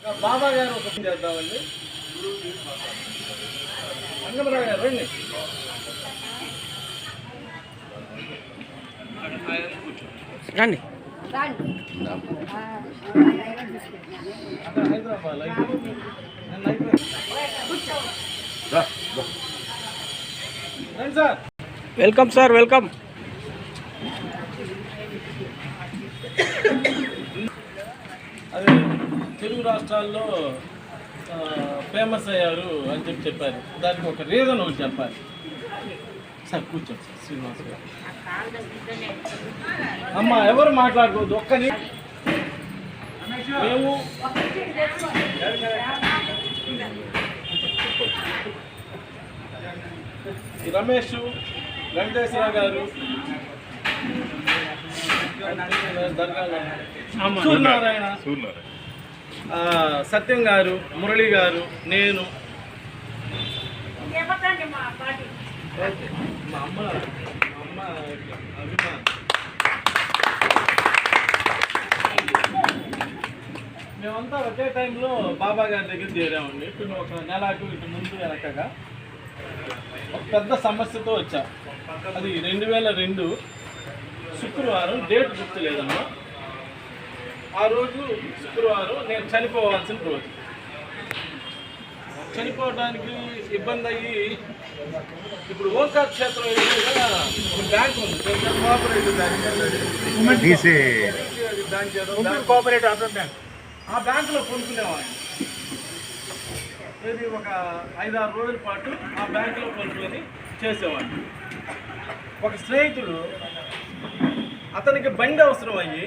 బాబా గారు ఒక పని చేద్దామండి. రంగమరావు గారు రండి. రండి. హైదరాబాద్ రండి సార్. Welcome sir, welcome. అదే తెలుగు రాష్ట్రాల్లో ఫేమస్ అయ్యారు అని చెప్పారు. దానికి ఒక రీజన్ ఒకటి చెప్పాలి సార్. కూర్చోండి సార్. శ్రీనివాస్ గారు అమ్మ ఎవరు మాట్లాడుకోవద్దు. ఒక్కని మేము రమేష్, వెంకటేశ్వర గారు, సూర్యనారాయణ, సత్యం గారు, మురళి గారు, నేను, మా అమ్మ అభిమాన్. మేమంతా ఒకే టైంలో బాబా గారి దగ్గర చేరామండి. ఇప్పుడు ఒక నెలకు ఇటు ముందు వెనకగా ఒక పెద్ద సమస్యతో వచ్చా. అది 2002 శుక్రవారం, డేట్ గుర్తు లేదమ్మా. ఆ రోజు శుక్రవారం నేను చనిపోవాల్సిన రోజు. చనిపోవడానికి ఇబ్బంది అయ్యి ఇప్పుడు ఓంకార్ క్షేత్రం ఎదురుగా ఒక బ్యాంక్ ఉంది, cooperative bank, cooperative urban bank. ఆ బ్యాంకులో కొనుక్కునేవాడిని. ఇది ఒక 5-6 రోజుల పాటు ఆ బ్యాంకులో కొనుక్కొని చేసేవాడిని. ఒక స్నేహితుడు, అతనికి బండి అవసరం అయ్యి,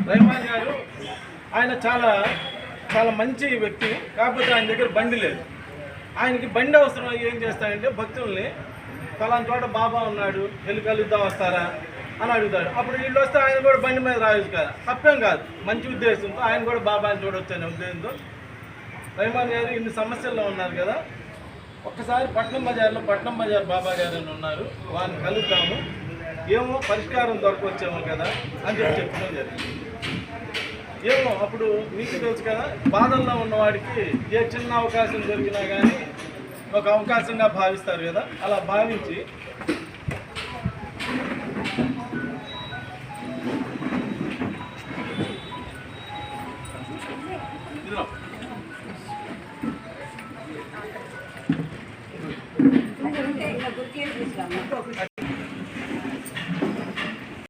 రెహమాన్ గారు ఆయన చాలా చాలా మంచి వ్యక్తి, కాకపోతే ఆయన దగ్గర బండి లేదు. ఆయనకి బండి అవసరం అయ్యి ఏం చేస్తాడంటే భక్తుల్ని ఫలానా చోట బాబా ఉన్నాడు, వెళ్ళి కలుద్దాం, వస్తారా అని అడుగుతాడు. అప్పుడు వీళ్ళు వస్తే ఆయన కూడా బండి మీద రావచ్చు కదా, తప్పేం కాదు. మంచి ఉద్దేశంతో ఆయన కూడా బాబాని చూడవచ్చు అనే ఉద్దేశంతో రెహమాన్ గారు ఇన్ని సమస్యల్లో ఉన్నారు కదా, ఒక్కసారి పట్నం బజార్ బాబా గారు అని ఉన్నారు, వారిని కలుద్దాము, ఏమో పరిష్కారం దొరకొచ్చేమో కదా అని చెప్పడం జరిగింది. ఏమో అప్పుడు మీకు తెలుసు కదా, బాధల్లో ఉన్నవాడికి ఏ చిన్న అవకాశం దొరికినా కానీ ఒక అవకాశంగా భావిస్తారు కదా. అలా భావించి